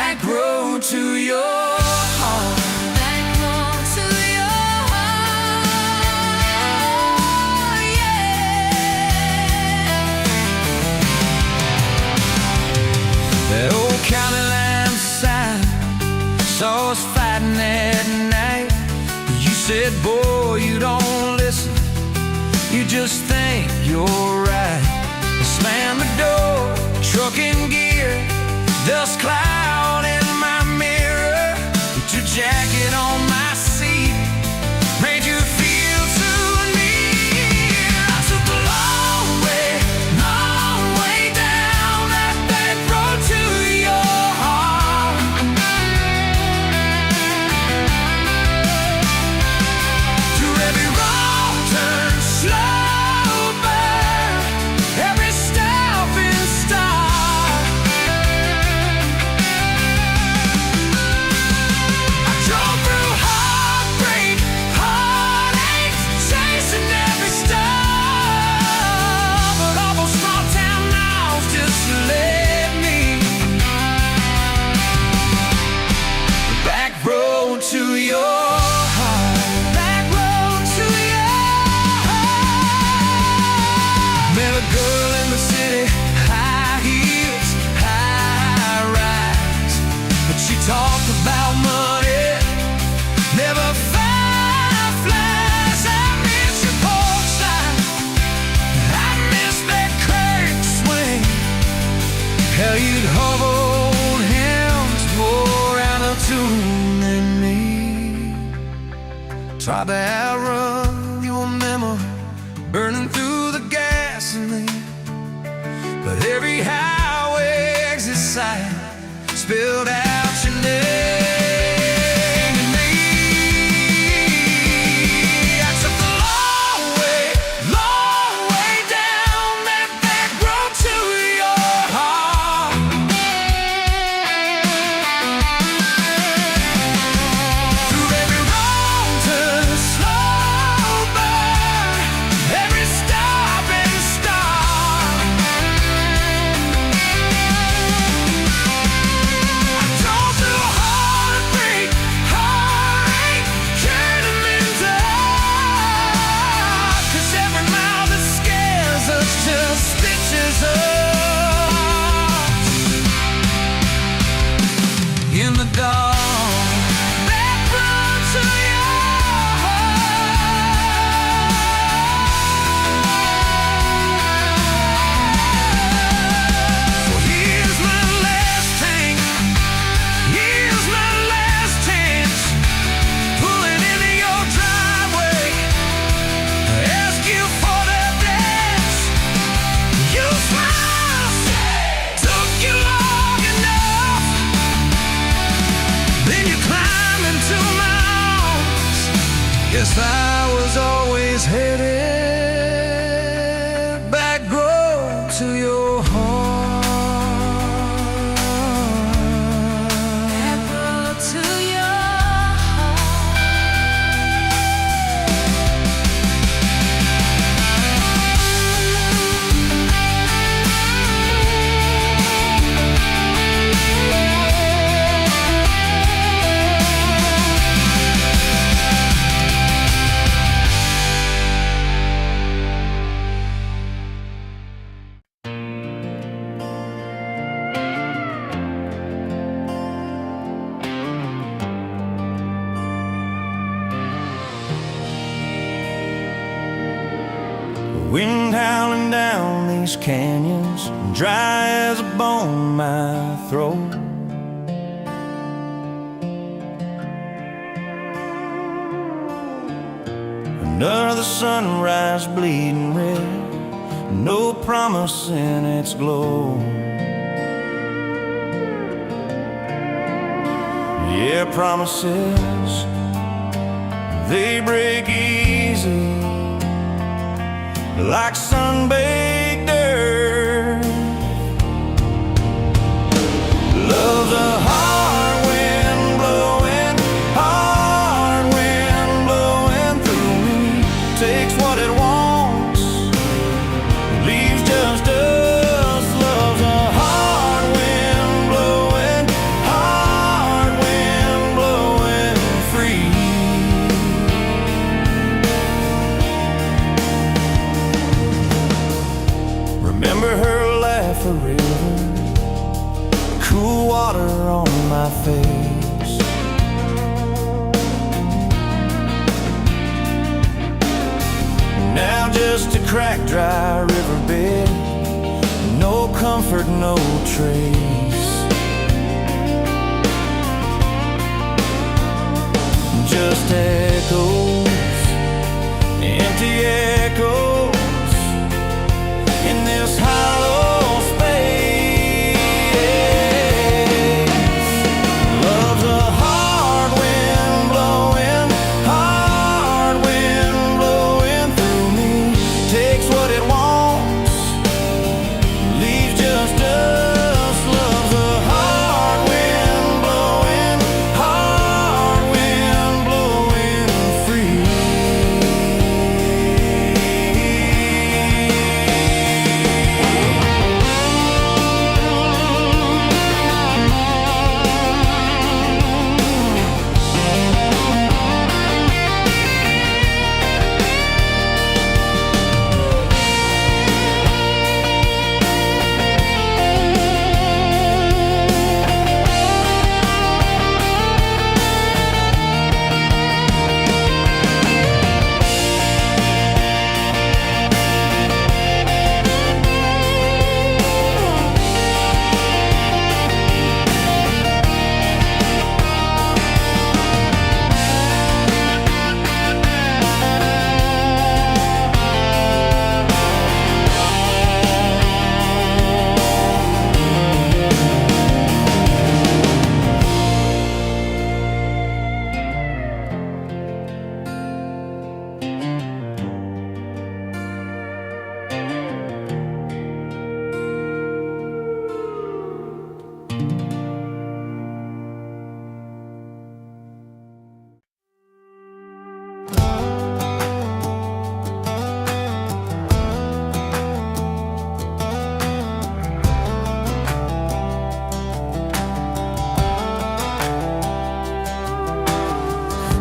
back road to your heart. Back road to your heart, yeah. That old county line sign saw us fighting that night. You said, boy, you don't listen, you just think you're right. Slam the door, truck in gear, dust cloud in my mirror. Put your jacket on my seat, made you feel too near. I took the long way down that back road to your heart. Through every wrong turn, slow burn, every stop and start. I drove through heartbreak, heartaches, chasing every star. But all those small town miles just led me back road to your heart. Back road to your heart. Met a girl in the city, high heels, high rise. But she talked about money, never fireflies. I miss your porch light, I miss that curtain swing. How you'd hold hands more out of tune than me. Tried to outrun your memory, burning through the gasoline. But every highway exit sign spilled out your name to me. I took the long way down that back road to your heart. Through every wrong turn, slow burn, every stop and start. I drove through heartbreak, heartache, turning me dark. 'Cause every mile that scares us just stitches us in the dark. Back road to your heart. Well, here's my last tank, here's my last chance. Pulling into your driveway, ask you for that dance. You smile, took you long enough. Then you climb into my arms. Guess I was always headed back road to your heart. Back road to your heart. Wind howling down these canyons, dry as a bone in my throat. Another sunrise bleeding red, no promise in its glow. Yeah, promises, they break easy, like sun-baked earth. Love's a hard wind blowing through me. Takes what it wants, leaves just us. Love's a hard wind blowing through me. water on my face. Now just a cracked, dry riverbed, no comfort, no trace. Just echoes, empty echoes in this hollow space. Love's a hard wind blowing, hard wind blowing through me. Takes what it wants, leaves just us. Love's a hard wind blowing, hard wind blowing free.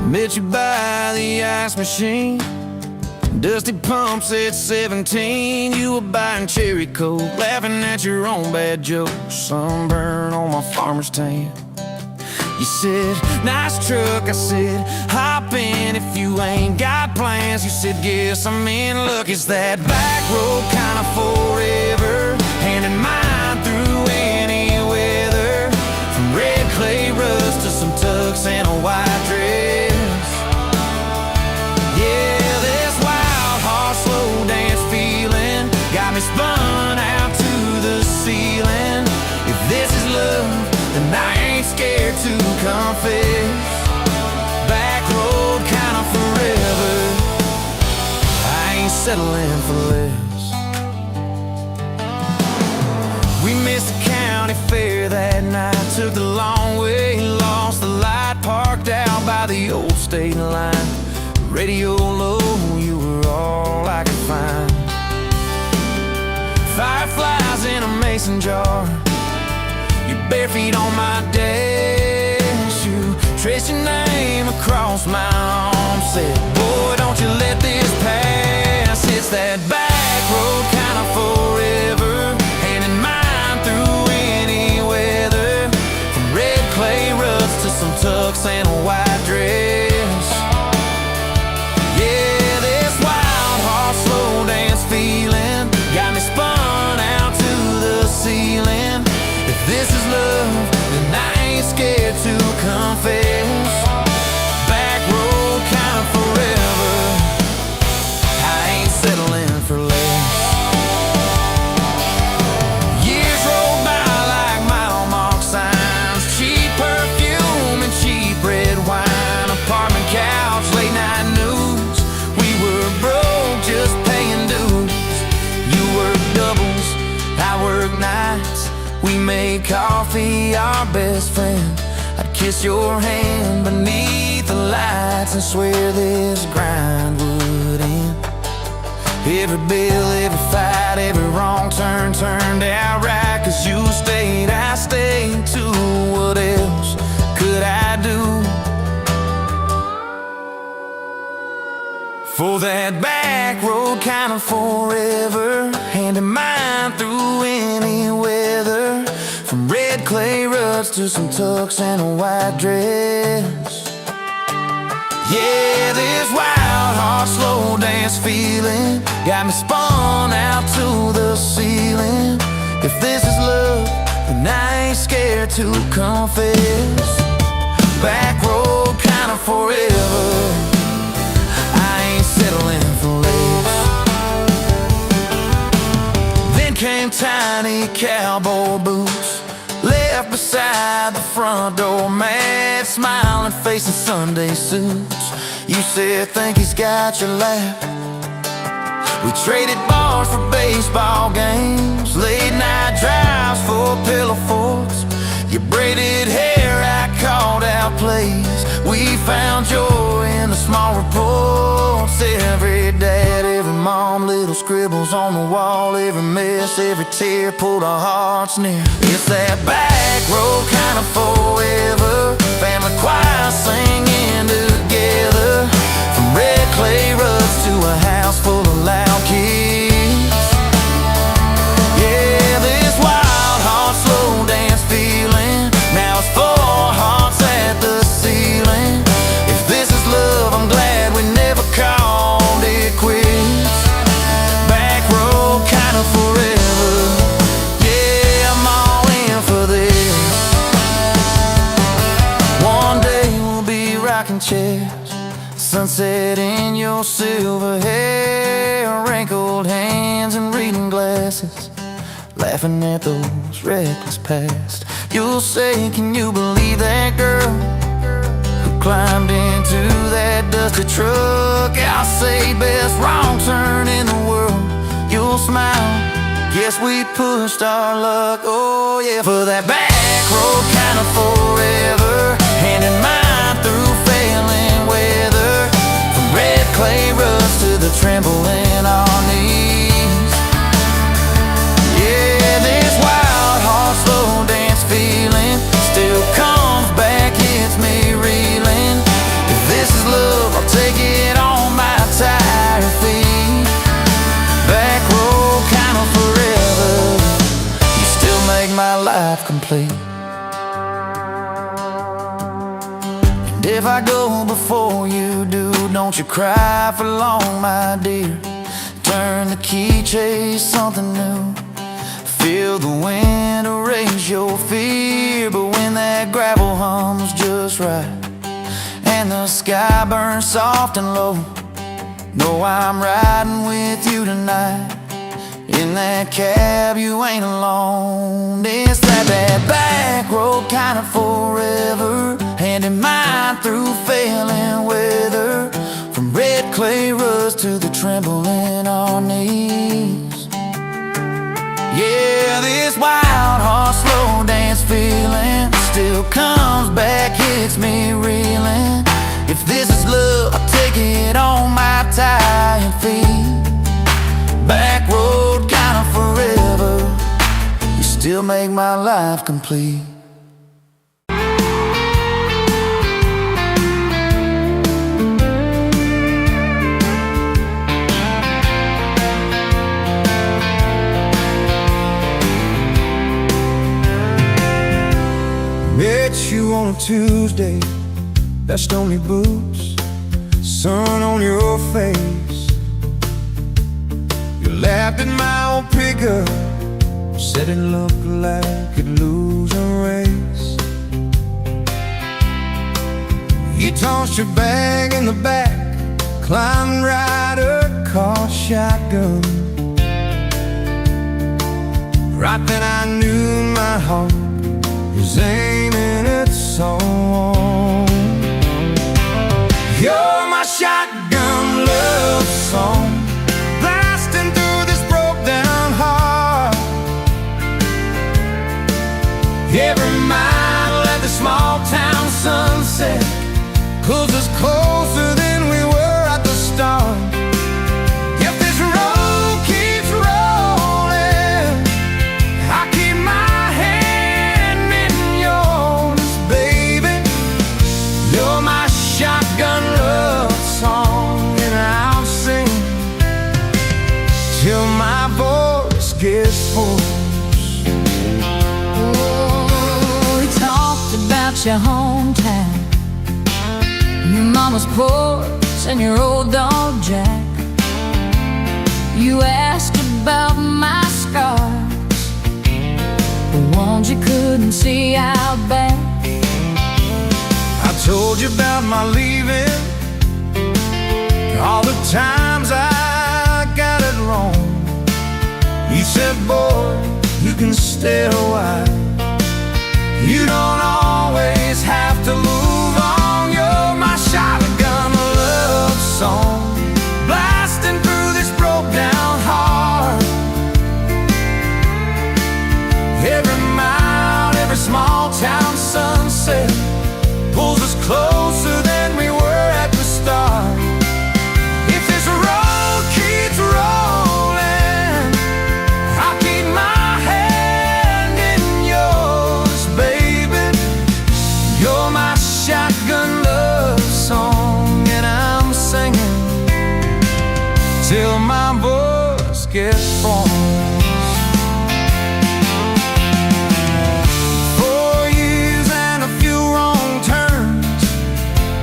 Met you by the ice machine, dusty pumps at 17. You were buying cherry coke, laughing at your own bad jokes. Sunburn on my farmer's tan. You said, nice truck. I said, hop in if you ain't got plans. You said, guess I'm in. Look, it's that back road kind of forever, hand in mine through any weather. From red clay rust to some tux and a white dress. Spun out to the ceiling. If this is love, then I ain't scared to confess. Back road kinda forever, I ain't settling for less. We missed the county fair that night, took the long way, lost the light, parked out by the old state line. Radio low, you were all I could find. Fireflies in a mason jar, your bare feet on my dash. You traced your name across my arm, said, boy, don't you let this pass. It's that back road kind of forever, hand in mine through any weather. From red clay rust to some tux and a white dress. Yeah, this wild horse slow dance feeling got me spun out to the ceiling. If this is love, then I ain't scared to confess. Back road kind of forever, I ain't settling for less. Years roll by like mile mark signs, cheap perfume and cheap red wine, apartment couch, late night news. We were broke, just paying dues. You work doubles, I work nights. We made coffee our best friend. I'd kiss your hand beneath the lights and swear this grind would end. Every bill, every fight, every wrong turn turned out right. 'Cause you stayed, I stayed too. What else could I do? For that back road kind of forever, hand in mine through any weather. From red clay ruts to some tucks and a white dress. Yeah, this wild heart slow dance feeling got me spun out to the ceiling. If this is love, then I ain't scared to confess. Back road kinda forever, I ain't settling for less. Then came tiny cowboy boots, left beside the front door, mad smiling face in Sunday suits. You said, think he's got your lap. We traded bars for baseball games, late night drives for pillow forts. Your braided hair I called out plays. We found joy in the small reports. Every dad, every mom, little scribbles on the wall. Every mess, every tear pulled our hearts near. It's that back road kind of forever, family choir singing together. From red clay ruts to a house full of loud kids. Yeah, this wild heart slow dance feeling, now it's 4 hearts at the ceiling. If this is love, I'm glad we never called it quits. Back road kinda forever, yeah, I'm all in for this. One day we'll be rocking chairs, sunset in your silver hair, wrinkled hands and reading glasses, laughing at those reckless past. You'll say, can you believe that girl who climbed into that dusty truck? I'll say, best wrong turn in the world. You'll smile, guess we pushed our luck. Oh yeah, for that back road kind of forever, hand in mine through failing weather. From red clay ruts to the tremble in our knees. Yeah, this wild heart slow dance feeling still comes back, hits me reeling. If this is love, I'll take it on my tired feet. Back road kinda forever, you still make my life complete. And if I go before you do, don't you cry for long, my dear. Turn the key, chase something new. Feel the wind erase your fear. But when that gravel hums just right and the sky burns soft and low, know I'm riding with you tonight. In that cab you ain't alone. It's that back road kind of forever, hand in mine through failing weather. From red clay ruts to the tremble in our knees. Yeah, this wild heart slow dance feeling still comes back, hits me reeling. If this is love, I'll take it on my tired feet. Back road kinda forever, you still make my life complete. Met you on a Tuesday, best only boots, sun on your face. You laughed at my old pickup, said it looked like it could lose a race. You tossed your bag in the back, climbed right across shotgun. Right then I knew my heart is aiming at song. You're my shotgun love song, blasting through this broke down heart. Every mile at the small town sunset pulls us closer than we were at the start. If this road keeps rolling, I keep my hand in yours. about your hometown, your mama's porch and your old dog Jack. You asked about my scars, the ones you couldn't see out back. I told you about my leaving, all the times I got it wrong. You said, boy, you can stay a while, you don't always have to move on. You're my shotgun love song, blasting through this broke down heart. Every mile, every small town sunset pulls us closer than we were at the start. If this road keeps rolling, I'll keep my hand in yours, baby. You're my shotgun love song, and I'm singing till my voice gets hoarse. 4 years and a few wrong turns,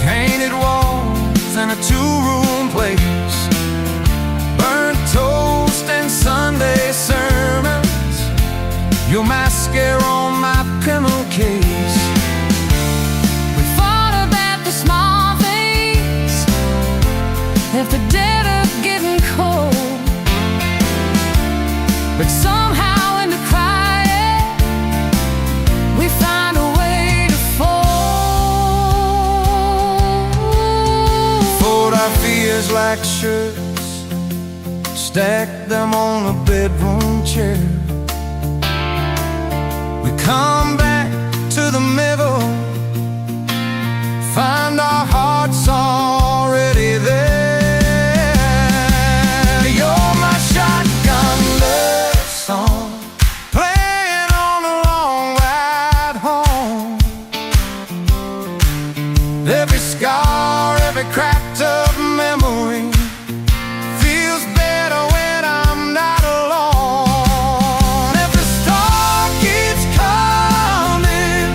painted walls and a two-room place, burnt toast and Sunday sermons. You're mascara on my pillowcase. We fought about the small things, left the dead of getting cold, but somehow in the crying we find a way to fold. Fold our fears like shirts, stack them on a bedroom chair. We come back to the middle, find our hearts already there. You're my shotgun love song, playing on the long ride home. Every scar, every cracked up memory feels better when I'm not alone. If the storm keeps coming,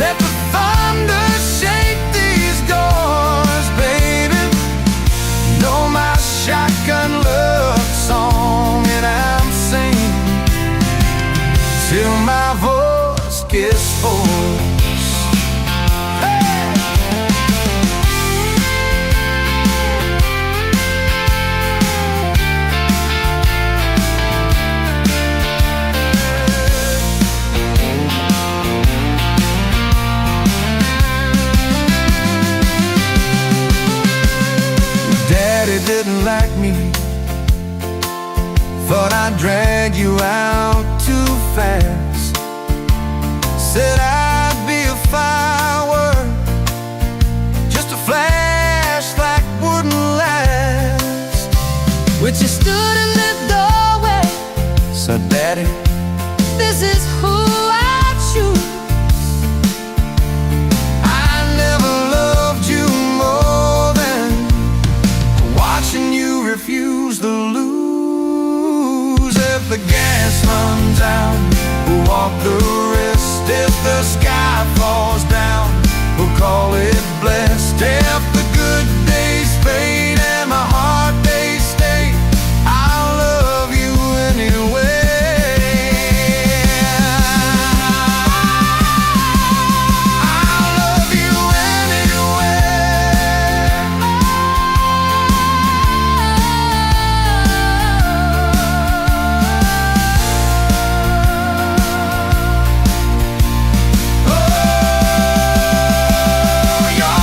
let the thunder shake these doors, baby. Know my shotgun love song, and I'm singing till my voice gets hoarse. Hey! Daddy didn't like me, thought I'd drag you out too fast. Said I'd be a firework, just a flash like wouldn't last. But you stood in the doorway, So Daddy, this is who I choose. I never loved you more than watching you refuse to lose. If the gas runs out, we'll walk the rest. If the sky falls down, we'll call it blessed. If the good days fade and my heart they stay, I'll love you anyway. I'll love you anyway. Oh, you're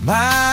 My